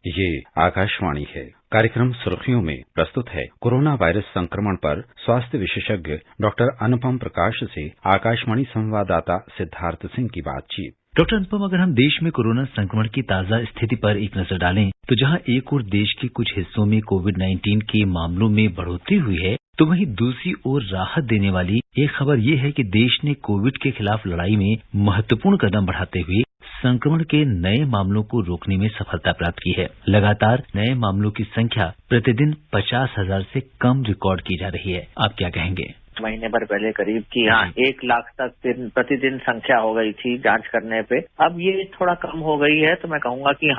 ये आकाशवाणी है। कार्यक्रम सुर्खियों में प्रस्तुत है कोरोना वायरस संक्रमण पर स्वास्थ्य विशेषज्ञ डॉक्टर अनुपम प्रकाश से आकाशवाणी संवाददाता सिद्धार्थ सिंह की बातचीत। डॉक्टर अनुपम, अगर हम देश में कोरोना संक्रमण की ताजा स्थिति पर एक नजर डालें तो जहां एक ओर देश के कुछ हिस्सों में कोविड-19 के मामलों में बढ़ोतरी हुई है, तो वहीं दूसरी ओर राहत देने वाली एक खबर ये है कि देश ने कोविड के खिलाफ लड़ाई में महत्वपूर्ण कदम बढ़ाते हुए संक्रमण के नए मामलों को रोकने में सफलता प्राप्त की है। लगातार नए मामलों की संख्या प्रतिदिन 50,000 से कम रिकॉर्ड की जा रही है। आप क्या कहेंगे? महीने भर पहले करीब की 1 लाख तक प्रतिदिन संख्या हो गई थी जांच करने पे। अब ये थोड़ा कम हो गई है, तो मैं कहूंगा कि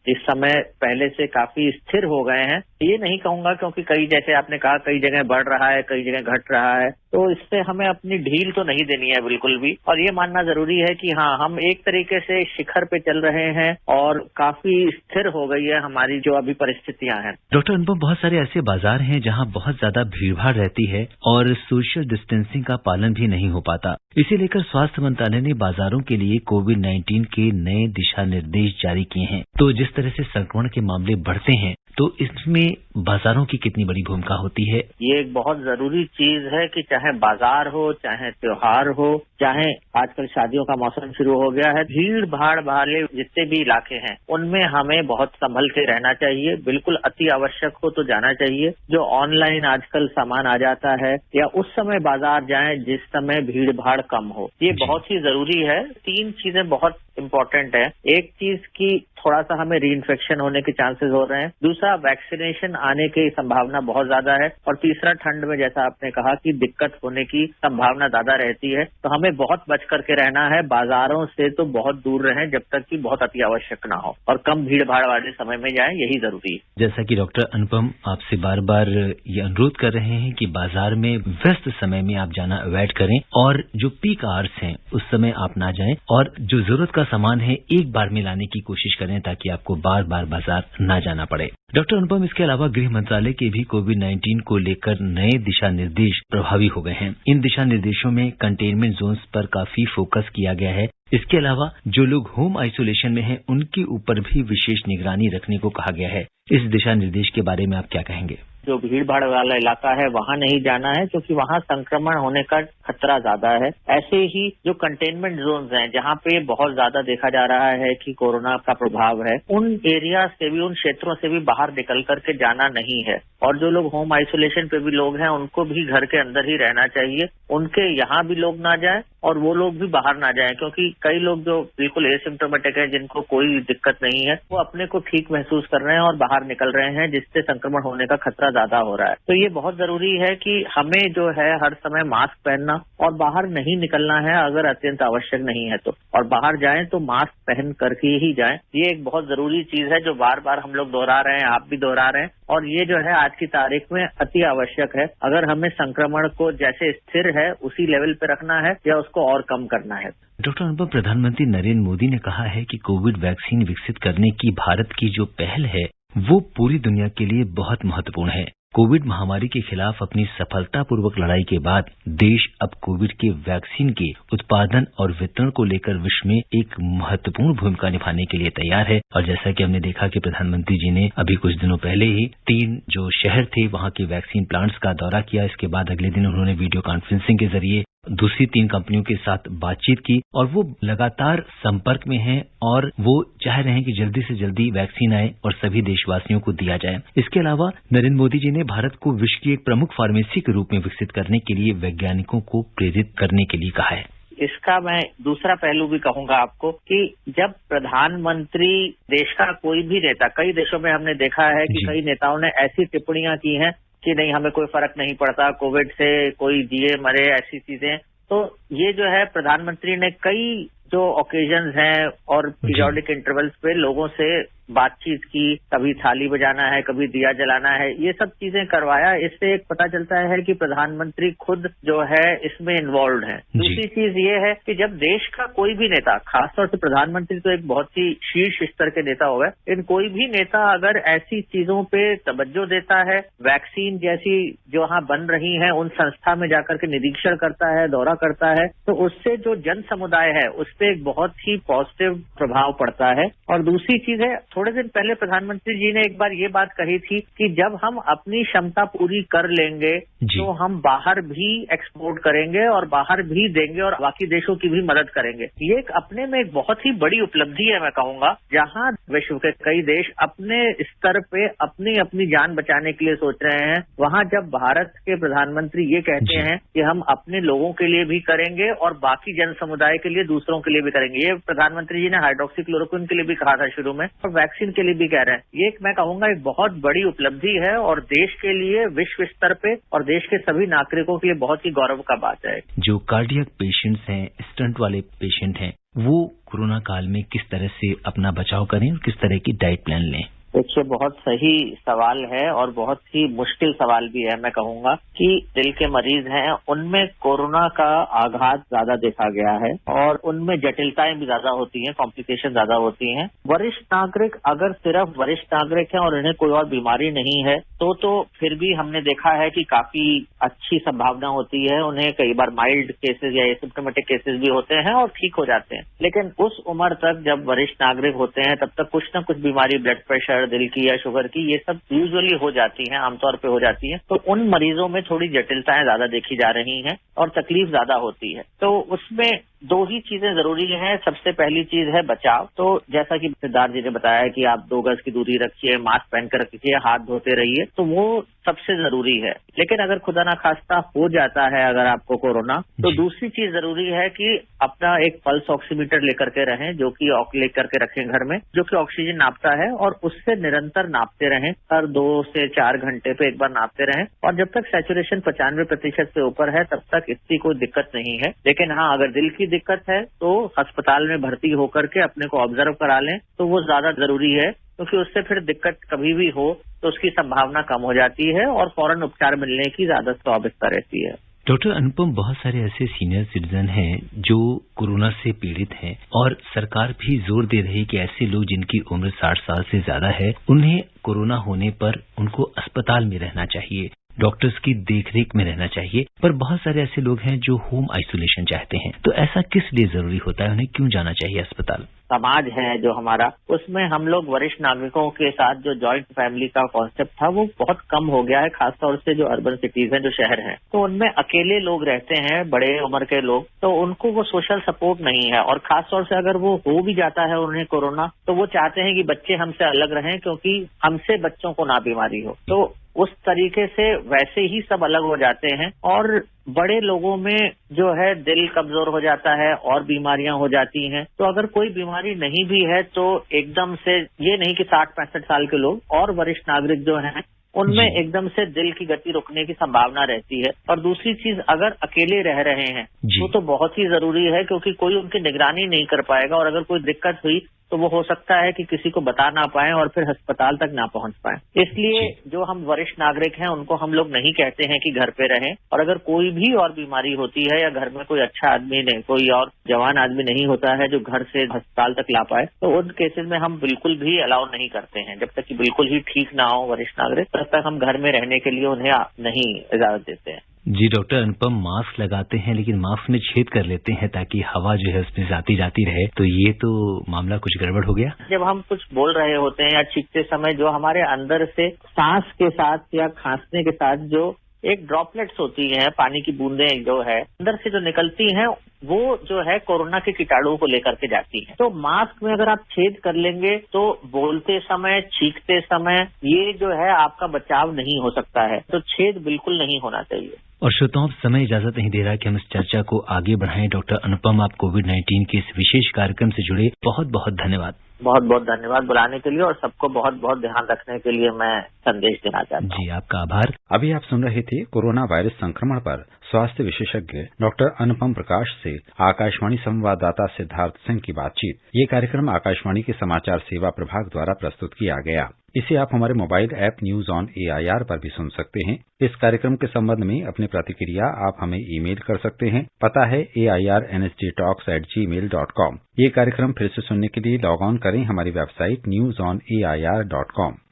इस समय पहले से काफी स्थिर हो गए हैं। ये नहीं कहूंगा क्योंकि कई, जैसे आपने कहा, कई जगह बढ़ रहा है, कई जगह घट रहा है, तो इससे हमें अपनी ढील तो नहीं देनी है बिल्कुल भी। और ये मानना जरूरी है कि हम एक तरीके से शिखर पे चल रहे हैं और काफी स्थिर हो गई है हमारी जो अभी परिस्थितियां हैं। डॉक्टर अनुपम, बहुत सारे ऐसे बाजार हैं जहां बहुत ज्यादा भीड़भाड़ रहती है और सोशल डिस्टेंसिंग का पालन भी नहीं हो पाता। इसे लेकर स्वास्थ्य मंत्रालय ने बाजारों के लिए कोविड-19 के नए दिशा निर्देश जारी किए हैं। तो जिस तरह से संक्रमण के मामले बढ़ते हैं, तो इसमें बाजारों की कितनी बड़ी भूमिका होती है? ये एक बहुत जरूरी चीज है कि चाहे बाजार हो, चाहे त्योहार हो, चाहे आजकल शादियों का मौसम शुरू हो गया है, भीड़ भाड़ वाले जितने भी इलाके हैं उनमें हमें बहुत संभल के रहना चाहिए। बिल्कुल अति आवश्यक हो तो जाना चाहिए। जो ऑनलाइन आजकल सामान आ जाता है, या उस समय बाजार जाएं जिस समय भीड़ भाड़ कम हो, ये बहुत ही जरूरी है। 3 चीजें बहुत इम्पोर्टेंट है। एक चीज की थोड़ा सा हमें री इन्फेक्शन होने के चांसेस हो रहे हैं, दूसरा वैक्सीनेशन आने की संभावना बहुत ज्यादा है, और तीसरा ठंड में जैसा आपने कहा कि दिक्कत होने की संभावना ज्यादा रहती है। तो हमें बहुत बच करके रहना है। बाजारों से तो बहुत दूर रहें जब तक कि बहुत अति आवश्यक ना हो, और कम भीड़ भाड़ वाले समय में जाएं, यही जरूरी है। जैसा कि डॉक्टर अनुपम आपसे बार बार ये अनुरोध कर रहे हैं कि बाजार में व्यस्त समय में आप जाना अवॉइड करें, और जो पीक आवर्स हैं उस समय आप ना जाएं, और जो जरूरत का सामान है एक बार में लाने की कोशिश करें ताकि आपको बार बार बाजार ना जाना पड़े। डॉक्टर अनुपम, इसके अलावा गृह मंत्रालय के भी कोविड-19 को लेकर नए दिशा निर्देश प्रभावी हो गए हैं। इन दिशा निर्देशों में कंटेनमेंट जोन्स पर काफी फोकस किया गया है। इसके अलावा जो लोग होम आइसोलेशन में हैं उनके ऊपर भी विशेष निगरानी रखने को कहा गया है। इस दिशा निर्देश के बारे में आप क्या कहेंगे? जो भीड़ भाड़ वाला इलाका है वहां नहीं जाना है, क्योंकि वहां संक्रमण होने का खतरा ज्यादा है। ऐसे ही जो कंटेनमेंट जोन्स हैं, जहां पे बहुत ज्यादा देखा जा रहा है कि कोरोना का प्रभाव है, उन एरिया से भी, उन क्षेत्रों से भी बाहर निकल करके जाना नहीं है। और जो लोग होम आइसोलेशन पे भी लोग हैं, उनको भी घर के अंदर ही रहना चाहिए। उनके यहाँ भी लोग ना जाएं और वो लोग भी बाहर ना जाएं, क्योंकि कई लोग जो बिल्कुल एसिम्प्टोमेटिक है, जिनको कोई दिक्कत नहीं है, वो अपने को ठीक महसूस कर रहे हैं और बाहर निकल रहे हैं, जिससे संक्रमण होने का खतरा ज्यादा हो रहा है। तो ये बहुत जरूरी है कि हमें जो है हर समय मास्क पहनना, और बाहर नहीं निकलना है अगर अत्यंत आवश्यक नहीं है तो, और बाहर जाएं तो मास्क पहन करके ही जाएं। ये एक बहुत जरूरी चीज है जो बार बार हम लोग दोहरा रहे हैं, आप भी दोहरा रहे हैं, और ये जो है आज की तारीख में अति आवश्यक है। अगर हमें संक्रमण को जैसे स्थिर है उसी लेवल पे रखना है या उसको और कम करना है। डॉक्टर अनुपम, प्रधानमंत्री नरेंद्र मोदी ने कहा है कि कोविड वैक्सीन विकसित करने की भारत की जो पहल है वो पूरी दुनिया के लिए बहुत महत्वपूर्ण है। कोविड महामारी के खिलाफ अपनी सफलतापूर्वक लड़ाई के बाद देश अब कोविड के वैक्सीन के उत्पादन और वितरण को लेकर विश्व में एक महत्वपूर्ण भूमिका निभाने के लिए तैयार है। और जैसा कि हमने देखा कि प्रधानमंत्री जी ने अभी कुछ दिनों पहले ही 3 जो शहर थे वहां के वैक्सीन प्लांट्स का दौरा किया। इसके बाद अगले दिन उन्होंने वीडियो कॉन्फ्रेंसिंग के जरिए दूसरी 3 कंपनियों के साथ बातचीत की, और वो लगातार संपर्क में हैं और वो चाह रहे हैं कि जल्दी से जल्दी वैक्सीन आए और सभी देशवासियों को दिया जाए। इसके अलावा नरेंद्र मोदी जी ने भारत को विश्व की एक प्रमुख फार्मेसी के रूप में विकसित करने के लिए वैज्ञानिकों को प्रेरित करने के लिए कहा है। इसका मैं दूसरा पहलू भी कहूंगा आपको कि जब प्रधानमंत्री, देश का कोई भी नेता, कई देशों में हमने देखा है कि कई नेताओं ने ऐसी टिप्पणियां की हैं कि नहीं, हमें कोई फर्क नहीं पड़ता, कोविड से कोई जिए मरे, ऐसी चीजें। तो ये जो है प्रधानमंत्री ने कई जो ओकेजन्स हैं और पीरियोडिक इंटरवल्स पे लोगों से बातचीत की, कभी थाली बजाना है, कभी दिया जलाना है, ये सब चीजें करवाया। इससे एक पता चलता है कि प्रधानमंत्री खुद जो है इसमें इन्वॉल्व है। दूसरी चीज ये है कि जब देश का कोई भी नेता, खासतौर से प्रधानमंत्री तो एक बहुत ही शीर्ष स्तर के नेता हो गए, इन कोई भी नेता अगर ऐसी चीजों पे तवज्जो देता है, वैक्सीन जैसी जो वहां बन रही है उन संस्था में जाकर के निरीक्षण करता है, दौरा करता है, तो उससे जो जन समुदाय है उस पर एक बहुत ही पॉजिटिव प्रभाव पड़ता है। और दूसरी चीज है, थोड़े दिन पहले प्रधानमंत्री जी ने एक बार ये बात कही थी कि जब हम अपनी क्षमता पूरी कर लेंगे तो हम बाहर भी एक्सपोर्ट करेंगे और बाहर भी देंगे और बाकी देशों की भी मदद करेंगे। ये एक अपने में एक बहुत ही बड़ी उपलब्धि है, मैं कहूंगा, जहां विश्व के कई देश अपने स्तर पे अपनी अपनी जान बचाने के लिए सोच रहे हैं, वहां जब भारत के प्रधानमंत्री ये कहते हैं कि हम अपने लोगों के लिए भी करेंगे और बाकी जन समुदाय के लिए, दूसरों के लिए भी करेंगे। ये प्रधानमंत्री जी ने हाइड्रोक्सीक्लोरोक्विन के लिए भी कहा था शुरू में और वैक्सीन के लिए भी कह रहे हैं। ये मैं कहूंगा एक बहुत बड़ी उपलब्धि है और देश के लिए विश्व स्तर पे और देश के सभी नागरिकों के लिए बहुत ही गौरव का बात है। जो कार्डियक पेशेंट्स हैं, स्टंट वाले पेशेंट हैं, वो कोरोना काल में किस तरह से अपना बचाव करें और किस तरह की डाइट प्लान लें? देखिए, बहुत सही सवाल है और बहुत ही मुश्किल सवाल भी है। मैं कहूंगा कि दिल के मरीज हैं, उनमें कोरोना का आघात ज्यादा देखा गया है और उनमें जटिलताएं भी ज्यादा होती हैं, कॉम्प्लिकेशन ज्यादा होती हैं। वरिष्ठ नागरिक अगर सिर्फ वरिष्ठ नागरिक हैं और इन्हें कोई और बीमारी नहीं है तो फिर भी हमने देखा है कि काफी अच्छी संभावना होती है। उन्हें कई बार माइल्ड केसेस या एसिम्प्टोमेटिक केसेस भी होते हैं और ठीक हो जाते हैं। लेकिन उस उम्र तक जब वरिष्ठ नागरिक होते हैं तब तक कुछ न कुछ बीमारी, ब्लड प्रेशर, दिल की या शुगर की, ये सब यूजुअली हो जाती हैं, आमतौर पे हो जाती हैं। तो उन मरीजों में थोड़ी जटिलताएं ज्यादा देखी जा रही हैं और तकलीफ ज्यादा होती है। तो उसमें दो ही चीजें जरूरी हैं। सबसे पहली चीज है बचाव। तो जैसा कि सिद्धार्थ जी ने बताया कि आप 2 गज की दूरी रखिए, मास्क पहनकर रखिए, हाथ धोते रहिए, तो वो सबसे जरूरी है। लेकिन अगर खुदा ना खास्ता हो जाता है अगर आपको कोरोना, तो दूसरी चीज जरूरी है कि अपना एक पल्स ऑक्सीमीटर लेकर के रहें, जो कि लेकर के रखें घर में, जो कि ऑक्सीजन नापता है और उससे निरंतर नापते रहें। हर 2 से 4 घंटे पे एक बार नापते रहें और जब तक सैचुरेशन 95% से ऊपर है तब तक इतनी कोई दिक्कत नहीं है। लेकिन हाँ, अगर दिल की दिक्कत है तो अस्पताल में भर्ती होकर के अपने को ऑब्जर्व करा लें, तो वो ज्यादा जरूरी है, क्योंकि उससे फिर दिक्कत कभी भी हो तो उसकी संभावना कम हो जाती है और फौरन उपचार मिलने की ज्यादा स्वाभाविकता रहती है। डॉक्टर अनुपम, बहुत सारे ऐसे सीनियर सिटीजन हैं जो कोरोना से पीड़ित हैं और सरकार भी जोर दे रही है कि ऐसे लोग जिनकी उम्र 60 साल से ज्यादा है, उन्हें कोरोना होने पर उनको अस्पताल में रहना चाहिए, डॉक्टर्स की देखरेख में रहना चाहिए। पर बहुत सारे ऐसे लोग हैं जो होम आइसोलेशन चाहते हैं, तो ऐसा किस लिए जरूरी होता है? उन्हें क्यों जाना चाहिए अस्पताल? समाज है जो हमारा, उसमें हम लोग वरिष्ठ नागरिकों के साथ जो जॉइंट फैमिली का कॉन्सेप्ट था वो बहुत कम हो गया है, खासतौर से जो अर्बन सिटीज हैं, जो शहर हैं। तो उनमें अकेले लोग रहते हैं, बड़े उम्र के लोग, तो उनको वो सोशल सपोर्ट नहीं है। और खासतौर से अगर वो हो भी जाता है उन्हें कोरोना, तो वो चाहते हैं कि बच्चे हमसे अलग रहें, क्योंकि हमसे बच्चों को ना बीमारी हो। तो उस तरीके से वैसे ही सब अलग हो जाते हैं और बड़े लोगों में जो है दिल कमजोर हो जाता है और बीमारियां हो जाती हैं। तो अगर कोई बीमारी नहीं भी है तो एकदम से ये नहीं कि 60-65 साल के लोग और वरिष्ठ नागरिक जो हैं उनमें एकदम से दिल की गति रुकने की संभावना रहती है। और दूसरी चीज, अगर अकेले रह रहे हैं तो बहुत ही जरूरी है, क्योंकि कोई उनकी निगरानी नहीं कर पाएगा और अगर कोई दिक्कत हुई तो वो हो सकता है कि किसी को बता ना पाए और फिर अस्पताल तक ना पहुंच पाए। इसलिए जो हम वरिष्ठ नागरिक हैं उनको हम लोग नहीं कहते हैं कि घर पे रहें, और अगर कोई भी और बीमारी होती है या घर में कोई अच्छा आदमी नहीं, कोई और जवान आदमी नहीं होता है जो घर से अस्पताल तक ला पाए, तो उन केसेस में हम बिल्कुल भी अलाउ नहीं करते हैं। जब तक कि बिल्कुल ही ठीक ना हो वरिष्ठ नागरिक, तब तक हम घर में रहने के लिए उन्हें नहीं इजाजत देते हैं। जी डॉक्टर अनुपम, मास्क लगाते हैं लेकिन मास्क में छेद कर लेते हैं ताकि हवा जो है उसमें जाती रहे, तो ये तो मामला कुछ गड़बड़ हो गया। जब हम कुछ बोल रहे होते हैं या छींकते समय जो हमारे अंदर से सांस के साथ या खांसने के साथ जो एक ड्रॉपलेट्स होती हैं, पानी की बूंदें जो है अंदर से जो निकलती हैं, वो जो है कोरोना के कीटाणुओं को लेकर के जाती हैं। तो मास्क में अगर आप छेद कर लेंगे तो बोलते समय, छींकते समय ये जो है आपका बचाव नहीं हो सकता है। तो छेद बिल्कुल नहीं होना चाहिए। और श्रोताओं, समय इजाजत नहीं दे रहा कि हम इस चर्चा को आगे बढ़ाएं। डॉक्टर अनुपम, आप कोविड-19 के इस विशेष कार्यक्रम से जुड़े, बहुत बहुत धन्यवाद। बहुत बहुत धन्यवाद बुलाने के लिए और सबको बहुत बहुत ध्यान रखने के लिए मैं संदेश देना चाहता हूँ। जी, आपका आभार। अभी आप सुन रहे थे कोरोना वायरस संक्रमण पर स्वास्थ्य विशेषज्ञ डॉक्टर अनुपम प्रकाश से आकाशवाणी संवाददाता सिद्धार्थ सिंह की बातचीत। ये कार्यक्रम आकाशवाणी के समाचार सेवा प्रभाग द्वारा प्रस्तुत किया गया। इसे आप हमारे mobile app news on AIR पर भी सुन सकते हैं। इस कार्यक्रम के संबंध में अपनी प्रतिक्रिया आप हमें ईमेल कर सकते हैं। पता है airnsdtalks@gmail.com। ये कार्यक्रम फिर से सुनने के लिए लॉग ऑन करें हमारी वेबसाइट newsonair.com।